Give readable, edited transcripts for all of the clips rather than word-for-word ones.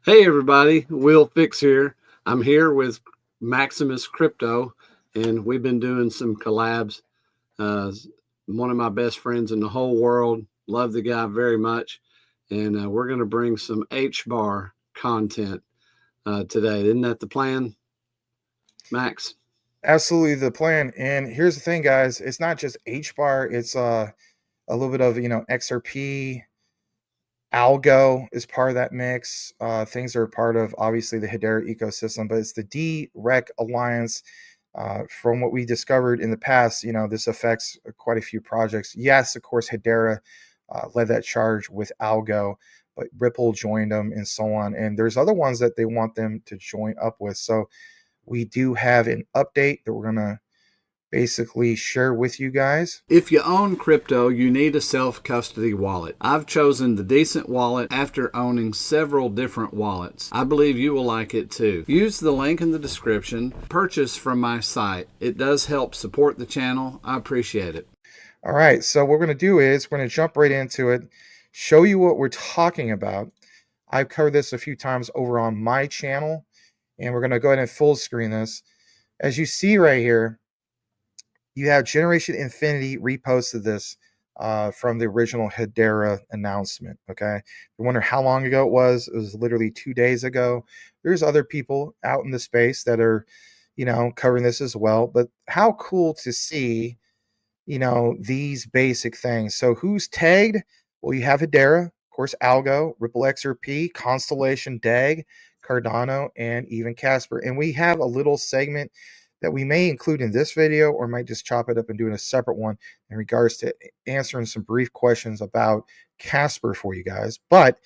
Hey everybody, Will Fix here. I'm here with Maximus Crypto, and we've been doing some collabs. One of my best friends in the whole world. Love the guy very much, and we're going to bring some HBAR content today. Isn't that the plan, Max? Absolutely the plan. And here's the thing, guys. It's not just HBAR. It's a little bit of XRP. Algo is part of that mix. Things are part of obviously the Hedera ecosystem, but it's the DEREC Alliance. From what we discovered in the past, this affects quite a few projects. Yes, of course, Hedera led that charge with Algo, but Ripple joined them and so on. And there's other ones that they want them to join up with. So we do have an update that we're going to basically share with you guys. If you own crypto, you need a self-custody wallet. I've chosen the Decent wallet after owning several different wallets. I believe you will like it too. Use the link in the description. Purchase from my site. It does help support the channel. I appreciate it. All right, so what we're going to do is we're going to jump right into it, show you what we're talking about. I've covered this a few times over on my channel, and we're going to go ahead and full screen this. As you see right here, you have Generation Infinity reposted this from the original Hedera announcement. Okay, you wonder how long ago it was literally 2 days ago. There's other people out in the space that are, covering this as well. But how cool to see, these basic things. So who's tagged? Well, you have Hedera, of course, Algo, Ripple XRP, Constellation, DAG, Cardano, and even Casper. And we have a little segment that we may include in this video or might just chop it up and do in a separate one in regards to answering some brief questions about Casper for you guys. But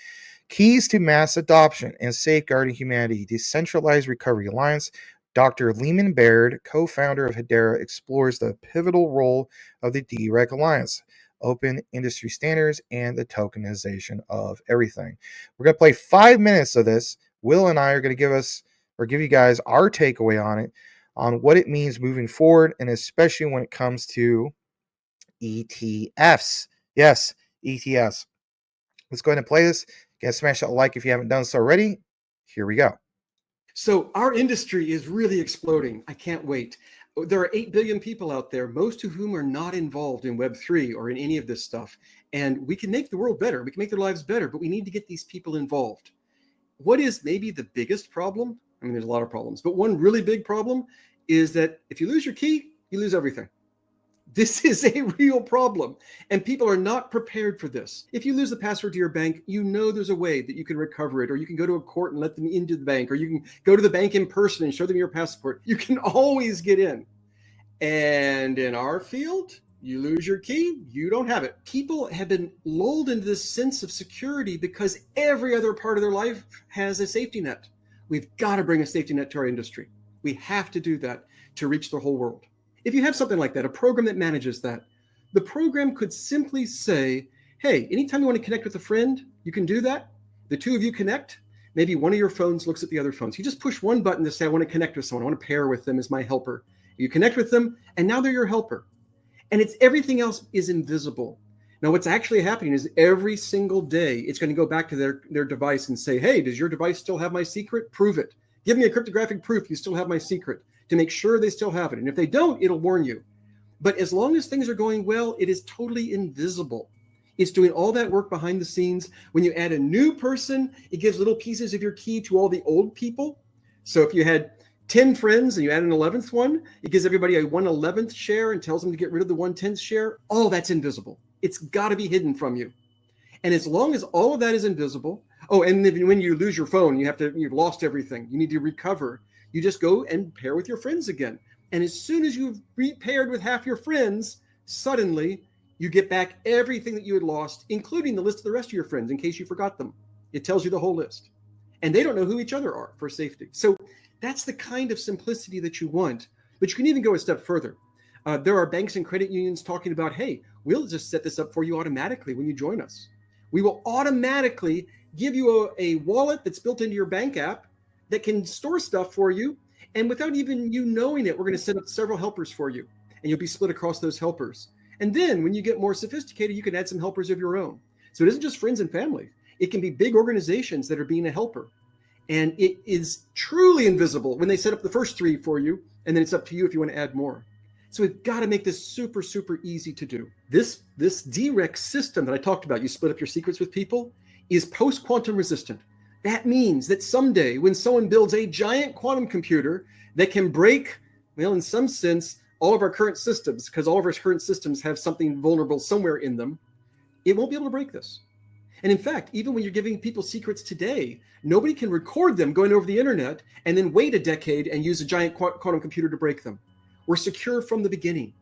keys to mass adoption and safeguarding humanity, Decentralized Recovery Alliance. Dr. Lehman Baird, co-founder of Hedera, explores the pivotal role of the DEREC Alliance, open industry standards, and the tokenization of everything. We're going to play 5 minutes of this. Will and I are going to give you guys our takeaway on it, on what it means moving forward, and especially when it comes to ETFs. Yes, ETFs. Let's go ahead and play this. Get smash that like if you haven't done so already. Here we go. So our industry is really exploding. I can't wait. There are 8 billion people out there, most of whom are not involved in Web3 or in any of this stuff. And we can make the world better. We can make their lives better, but we need to get these people involved. What is maybe the biggest problem? I mean, there's a lot of problems, but one really big problem is that if you lose your key, you lose everything. This is a real problem, and people are not prepared for this. If you lose the password to your bank, you know there's a way that you can recover it, or you can go to a court and let them into the bank, or you can go to the bank in person and show them your passport. You can always get in. And in our field, you lose your key, you don't have it. People have been lulled into this sense of security because every other part of their life has a safety net. We've got to bring a safety net to our industry. We have to do that to reach the whole world. If you have something like that, a program that manages that, the program could simply say, hey, anytime you want to connect with a friend, you can do that. The two of you connect. Maybe one of your phones looks at the other phones. You just push one button to say, I want to connect with someone. I want to pair with them as my helper. You connect with them, and now they're your helper. And it's everything else is invisible. Now, what's actually happening is every single day, it's going to go back to their device and say, hey, does your device still have my secret? Prove it. Give me a cryptographic proof you still have my secret, to make sure they still have it. And if they don't, it'll warn you. But as long as things are going well, it is totally invisible. It's doing all that work behind the scenes. When you add a new person, it gives little pieces of your key to all the old people. So if you had 10 friends and you add an 11th one, it gives everybody a 1/11th share and tells them to get rid of the 1/10th share. All that's invisible. It's got to be hidden from you. And as long as all of that is invisible, and then when you lose your phone, you've lost everything. You need to recover. You just go and pair with your friends again. And as soon as you've repaired with half your friends, suddenly you get back everything that you had lost, including the list of the rest of your friends in case you forgot them. It tells you the whole list. And they don't know who each other are for safety. So that's the kind of simplicity that you want. But you can even go a step further. There are banks and credit unions talking about, hey, we'll just set this up for you automatically when you join us. We will automatically give you a wallet that's built into your bank app that can store stuff for you. And without even you knowing it, we're going to set up several helpers for you. And you'll be split across those helpers. And then when you get more sophisticated, you can add some helpers of your own. So it isn't just friends and family. It can be big organizations that are being a helper. And it is truly invisible when they set up the first 3 for you, and then it's up to you if you want to add more. So we've got to make this super, super easy to do. This DEREC system that I talked about, you split up your secrets with people, is post-quantum resistant. That means that someday when someone builds a giant quantum computer that can break, well, in some sense, all of our current systems, because all of our current systems have something vulnerable somewhere in them, it won't be able to break this. And in fact, even when you're giving people secrets today, nobody can record them going over the internet and then wait a decade and use a giant quantum computer to break them. We're secure from the beginning.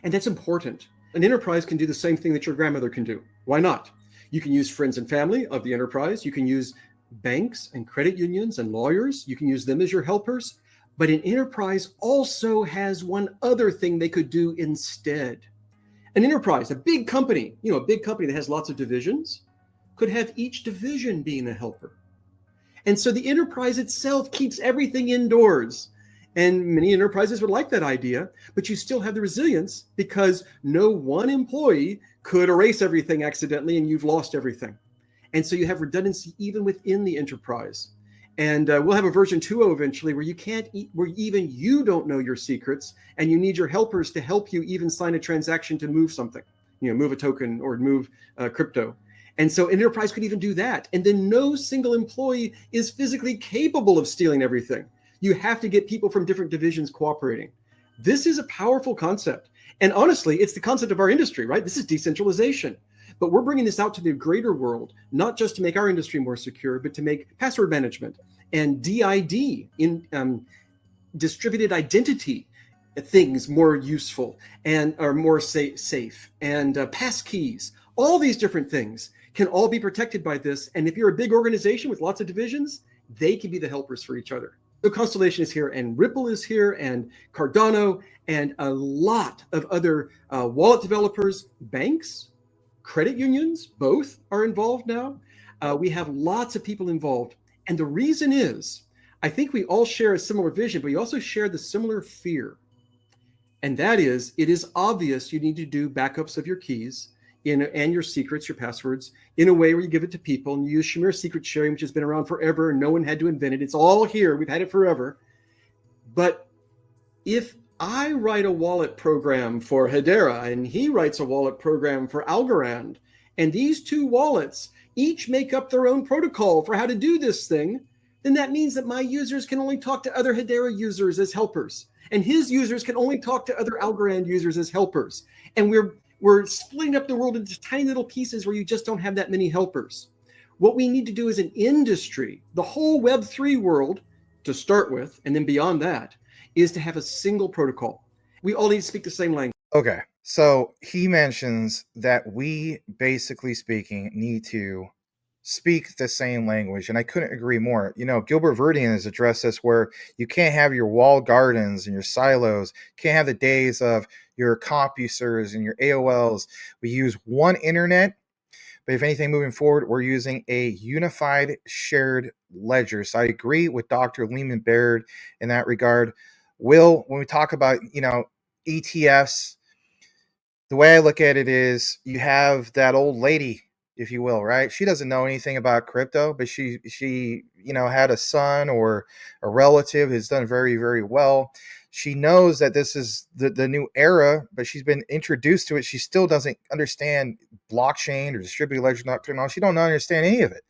And that's important. An enterprise can do the same thing that your grandmother can do. Why not? You can use friends and family of the enterprise. You can use banks and credit unions and lawyers. You can use them as your helpers. But an enterprise also has one other thing they could do instead. An enterprise, a big company, a big company that has lots of divisions, could have each division being a helper. And so the enterprise itself keeps everything indoors. And many enterprises would like that idea, but you still have the resilience because no one employee could erase everything accidentally and you've lost everything. And so you have redundancy even within the enterprise. And we'll have a version 2.0 eventually where where even you don't know your secrets and you need your helpers to help you even sign a transaction to move something, move a token or move crypto. And so an enterprise could even do that. And then no single employee is physically capable of stealing everything. You have to get people from different divisions cooperating. This is a powerful concept. And honestly, it's the concept of our industry, right? This is decentralization. But we're bringing this out to the greater world, not just to make our industry more secure, but to make password management and DID, distributed identity things more useful and are more safe, and passkeys. All these different things can all be protected by this. And if you're a big organization with lots of divisions, they can be the helpers for each other. So Constellation is here, and Ripple is here, and Cardano, and a lot of other wallet developers, banks, credit unions, both are involved now. We have lots of people involved. And the reason is, I think we all share a similar vision, but we also share the similar fear. And that is, it is obvious you need to do backups of your keys and your secrets, your passwords, in a way where you give it to people and you use Shamir secret sharing, which has been around forever and no one had to invent it. It's all here. We've had it forever. But if I write a wallet program for Hedera and he writes a wallet program for Algorand, and these two wallets each make up their own protocol for how to do this thing, then that means that my users can only talk to other Hedera users as helpers. And his users can only talk to other Algorand users as helpers. And we're splitting up the world into tiny little pieces where you just don't have that many helpers. What we need to do as an industry, the whole Web3 world to start with, and then beyond that, is to have a single protocol. We all need to speak the same language. Okay, so he mentions that we, basically speaking, need to speak the same language, and I couldn't agree more. Gilbert Verdian has addressed this, where you can't have your walled gardens and your silos, can't have the days of your CompuServes and your AOLs. We use one internet, but if anything, moving forward, we're using a unified shared ledger. So I agree with Dr. Lehman Baird in that regard. Will, when we talk about ETFs, the way I look at it is, you have that old lady, if you will, right? She doesn't know anything about crypto, but she had a son or a relative who's done very, very well. She knows that this is the new era, but she's been introduced to it. She still doesn't understand blockchain or distributed ledger technology. She don't understand any of it.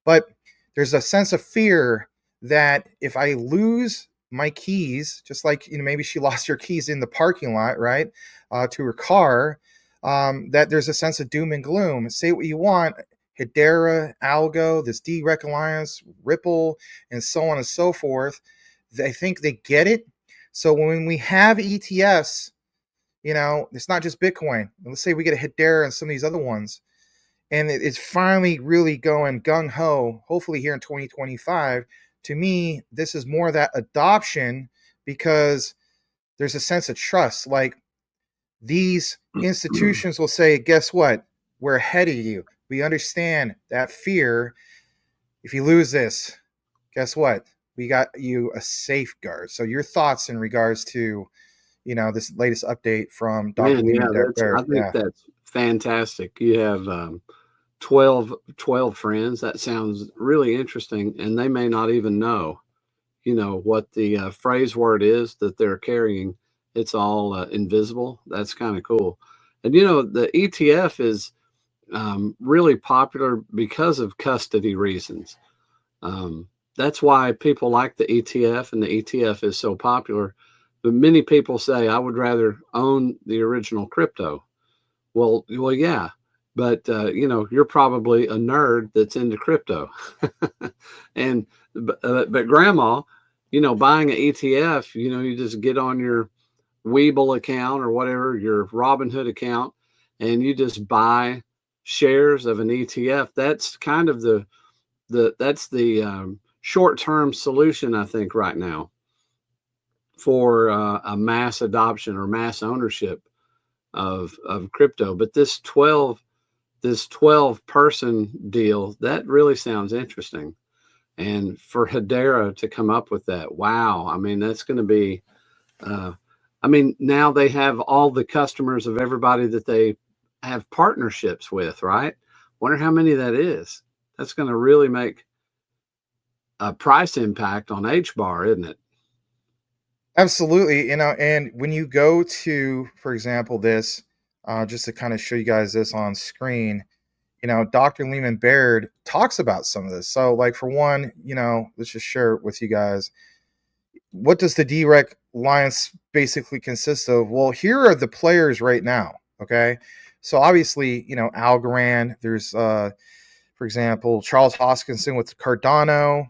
But there's a sense of fear that if I lose my keys, just like maybe she lost her keys in the parking lot, right, to her car, that there's a sense of doom and gloom. Say what you want, Hedera, Algo, this DEREC Alliance, Ripple, and so on and so forth, I think they get it. So when we have ETFs, it's not just Bitcoin. Let's say we get a Hedera and some of these other ones, and it's finally really going gung-ho, hopefully here in 2025. To me, this is more that adoption, because there's a sense of trust. Like, these institutions will say, guess what? We're ahead of you. We understand that fear. If you lose this, guess what? We got you a safeguard. So your thoughts in regards to, this latest update from Dr. Lehman Baird? I think that's fantastic. You have 12 friends. That sounds really interesting. And they may not even know, what the phrase word is that they're carrying. It's all invisible. That's kind of cool. And, the ETF is really popular because of custody reasons. That's why people like the ETF, and the ETF is so popular. But many people say, I would rather own the original crypto. Well, yeah, but you're probably a nerd that's into crypto, and but grandma, buying an ETF, you just get on your Webull account or whatever, your Robinhood account, and you just buy shares of an ETF. That's kind of the short-term solution, I think, right now for a mass adoption or mass ownership of crypto. But this 12 person deal, that really sounds interesting. And for Hedera to come up with that, wow! I mean, that's going to be. Now they have all the customers of everybody that they have partnerships with, right? Wonder how many that is. That's going to really make a price impact on HBAR, isn't it? Absolutely. And when you go to, for example, this, just to kind of show you guys this on screen, Dr. Lehman Baird talks about some of this. So, like, for one, let's just share it with you guys. What does the DEREC Alliance basically consist of? Well, here are the players right now. Okay. So obviously, Algorand, there's, for example, Charles Hoskinson with Cardano.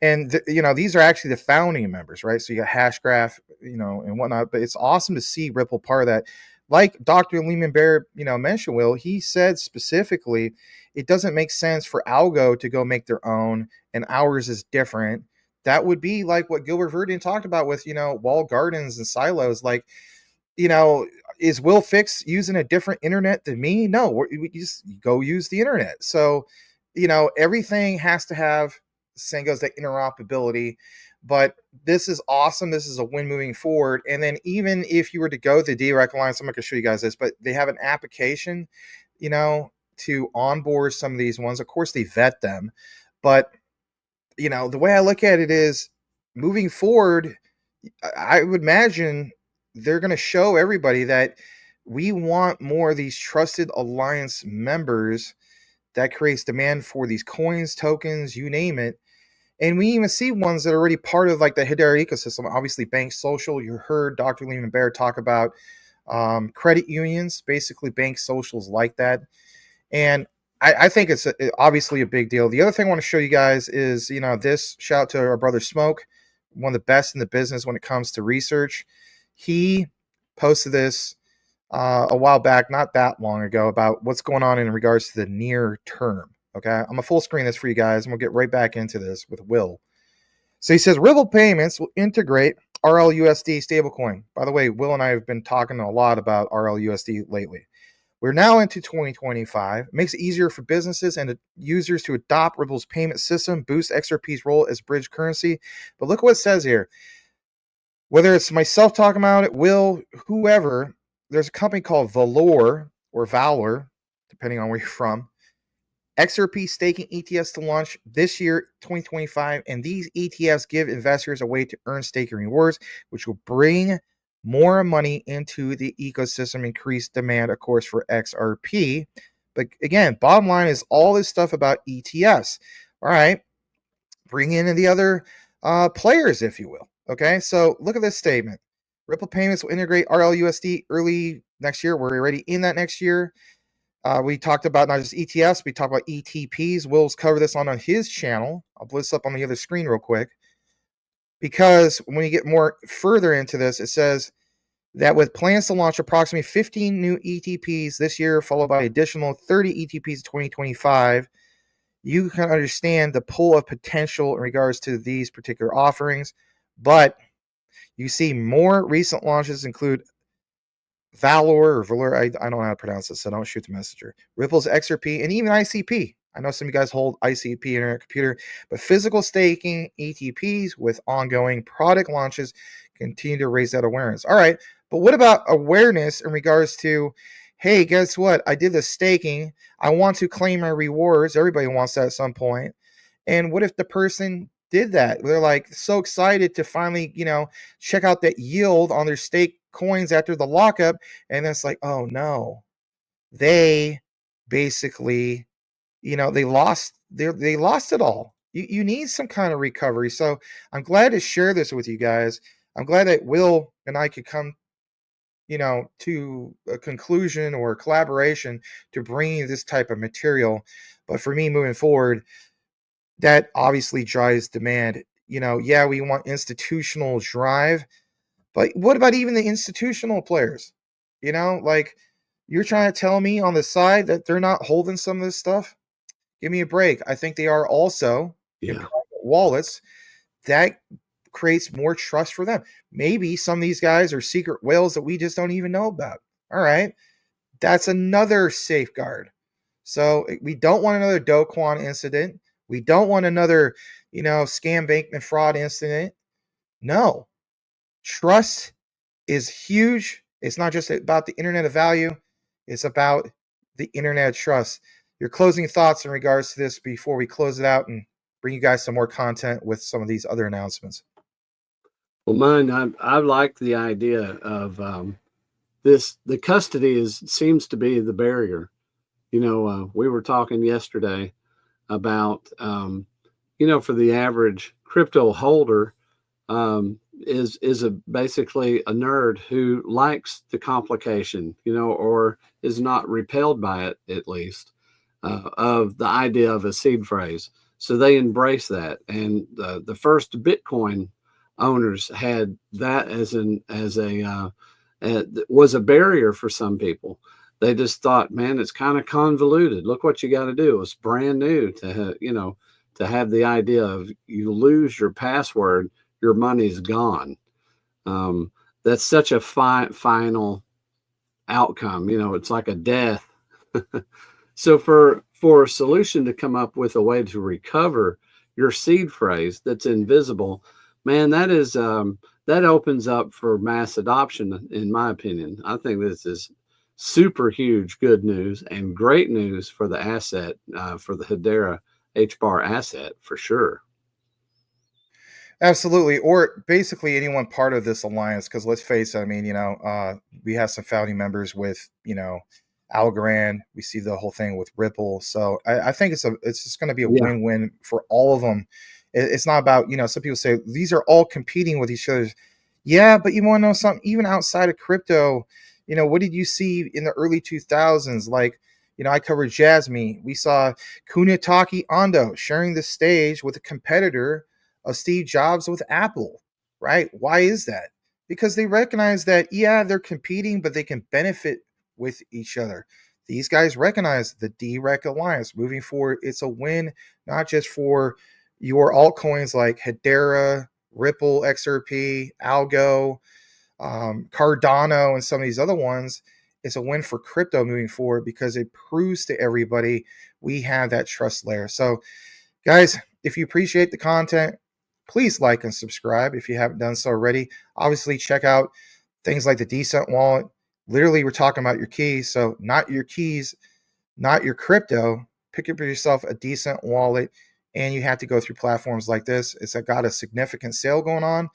And these are actually the founding members, right? So you got Hashgraph, and whatnot. But it's awesome to see Ripple part of that. Like Dr. Lehman Baird, mentioned, Will, he said specifically, it doesn't make sense for Algo to go make their own, and ours is different. That would be like what Gilbert Verdin talked about with, walled gardens and silos. Like, is Will Fix using a different internet than me? No, we just go use the internet. So, everything has to have, saying goes, that interoperability. But this is awesome. This is a win moving forward. And then even if you were to go to the DEREC Alliance, I'm not going to show you guys this, but they have an application, to onboard some of these ones. Of course, they vet them. But, the way I look at it is, moving forward, I would imagine they're going to show everybody that we want more of these trusted alliance members. That creates demand for these coins, tokens, you name it. And we even see ones that are already part of like the Hedera ecosystem. Obviously, Bank Social. You heard Dr. Lehman Baird talk about credit unions, basically bank socials like that. And I think it's obviously a big deal. The other thing I want to show you guys is, this, shout out to our brother Smoke, one of the best in the business when it comes to research. He posted this a while back, not that long ago, about what's going on in regards to the near term. Okay, I'm gonna full screen this for you guys, and we'll get right back into this with Will. So he says Ripple payments will integrate RLUSD stablecoin. By the way, Will and I have been talking a lot about RLUSD lately. We're now into 2025. It makes it easier for businesses and users to adopt Ripple's payment system, boost XRP's role as bridge currency. But look what it says here. Whether it's myself talking about it, Will, whoever, there's a company called Valor, depending on where you're from. XRP staking ETFs to launch this year, 2025, and these ETFs give investors a way to earn staking rewards, which will bring more money into the ecosystem, increase demand, of course, for XRP. But again, bottom line is all this stuff about ETFs. All right, bring in the other players, if you will. Okay, so look at this statement. Ripple payments will integrate RLUSD early next year. We're already in that next year. We talked about not just ETFs, we talked about ETPs. Will's covered this on his channel. I'll put this up on the other screen real quick. Because when you get more further into this, it says that with plans to launch approximately 15 new ETPs this year, followed by additional 30 ETPs in 2025, you can understand the pool of potential in regards to these particular offerings. But you see more recent launches include Valor, I don't know how to pronounce this, so don't shoot the messenger. Ripple's XRP, and even ICP. I know some of you guys hold ICP, Internet Computer, but physical staking ETPs with ongoing product launches continue to raise that awareness. All right, but what about awareness in regards to, hey, guess what? I did the staking. I want to claim my rewards. Everybody wants that at some point. And what if the person did that? They're like so excited to finally, check out that yield on their stake coins after the lockup. And it's like, oh no, they basically, they lost they lost it all. You need some kind of recovery. So I'm glad to share this with you guys. I'm glad that Will and I could come to a conclusion or a collaboration to bring you this type of material. But for me moving forward, that obviously drives demand. Yeah, we want institutional drive, but what about even the institutional players? Like you're trying to tell me on the side that they're not holding some of this stuff? Give me a break. I think they are also in Yeah. private wallets. That creates more trust for them. Maybe some of these guys are secret whales that we just don't even know about. All right. That's another safeguard. So we don't want another Do Kwon incident. We don't want another, scam bankman fraud incident. No. Trust is huge. It's not just about the internet of value. It's about the internet of trust. Your closing thoughts in regards to this before we close it out and bring you guys some more content with some of these other announcements. Well, mine, I like the idea of the custody seems to be the barrier. We were talking yesterday about, for the average crypto holder, is basically a nerd who likes the complication, or is not repelled by it, at least, of the idea of a seed phrase. So they embrace that. And the first Bitcoin owners had that was a barrier for some people. They just thought, man, it's kind of convoluted. Look what you got to do. It's brand new to have the idea of you lose your password, your money's gone. That's such a final outcome. It's like a death. So for a solution to come up with a way to recover your seed phrase that's invisible, man, that opens up for mass adoption, in my opinion. I think this is super huge good news and great news for the asset, for the Hedera HBAR asset, for sure. Absolutely. Or basically anyone part of this alliance, because let's face it, I mean, we have some founding members with, Algorand. We see the whole thing with Ripple. So I think it's just going to be a win-win for all of them. It's not about, some people say these are all competing with each other. Yeah, but you want to know something, even outside of crypto, what did you see in the early 2000s? Like, I covered Jasmine. We saw Kunitake Ando sharing the stage with a competitor of Steve Jobs with Apple, right? Why is that? Because they recognize that, yeah, they're competing, but they can benefit with each other. These guys recognize the DEREC Alliance. Moving forward, it's a win, not just for your altcoins like Hedera, Ripple, XRP, Algo, Cardano, and some of these other ones. It's a win for crypto moving forward because it proves to everybody we have that trust layer. So, guys, if you appreciate the content, please like and subscribe if you haven't done so already. Obviously, check out things like the Decent Wallet. Literally, we're talking about your keys. So not your keys, not your crypto. Pick up yourself a decent wallet, and you have to go through platforms like this. It's got a significant sale going on.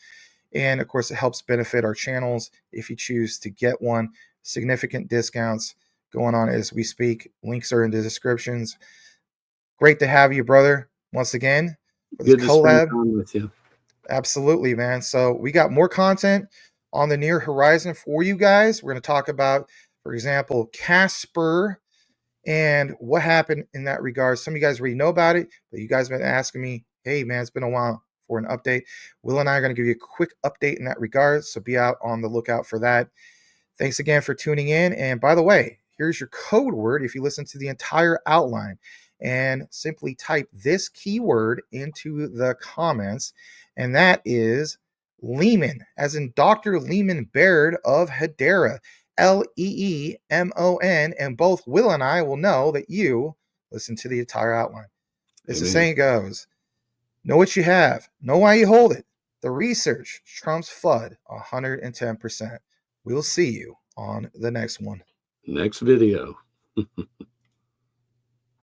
And of course, it helps benefit our channels if you choose to get one. Significant discounts going on as we speak. Links are in the descriptions. Great to have you, brother, once again for this Good to spend collab. time with you. Absolutely, man. So we got more content on the near horizon for you guys. We're going to talk about, for example, Casper and what happened in that regard. Some of you guys already know about it, but you guys have been asking me, hey, man, it's been a while for an update. Will and I are going to give you a quick update in that regard, so be out on the lookout for that. Thanks again for tuning in. And by the way, here's your code word if you listen to the entire outline, and simply type this keyword into the comments, and that is Lehman, as in Dr. Lehman Baird of Hedera, Leemon, and both Will and I will know that you listen to the entire outline. As the saying goes, know what you have, know why you hold it. The research trumps FUD 110%. We'll see you on the next one. next video.